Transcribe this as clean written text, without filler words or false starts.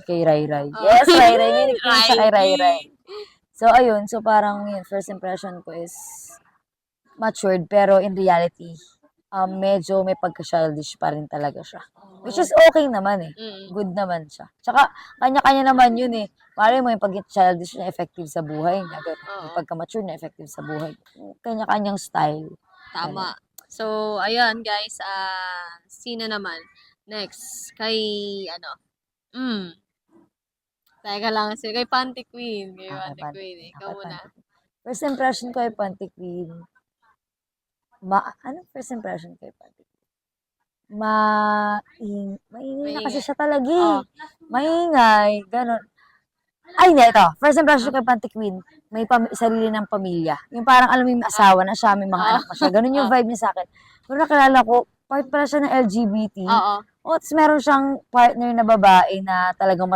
kay Rai Rai. Yes, Rai Rai. May nickname siya kay Rai Rai. Riley. So, ayun. So, parang yun, first impression ko is matured, pero in reality, medyo may pagka-childish pa rin talaga siya. Which is okay naman eh. Mm. Good naman siya. Tsaka, kanya-kanya naman yun eh. Mali mo yung pag-childish na effective sa buhay niya. Yung Oo. pagka-mature na effective sa buhay. Kanya-kanyang style. Tama. So, ayan guys, sino naman? Next, kay, teka lang, kay Panty Queen. Kay Ah, Panty Queen, ikaw kay muna. Panty Queen. First impression ko kay Panty Queen. Ano first impression kay Panty Queen? Maingay na kasi Maingay. siya talaga Oh. eh. Maingay, ganun. Ay, hindi, ito. First impression kay Panty Queen, may sarili ng pamilya. Yung parang alam mo yung asawa na siya, may mga anak na siya. Ganun yung vibe niya sa akin. Pero nakilala ko, part pala siya ng LGBT. Oo. O, tapos meron siyang partner na babae na talagang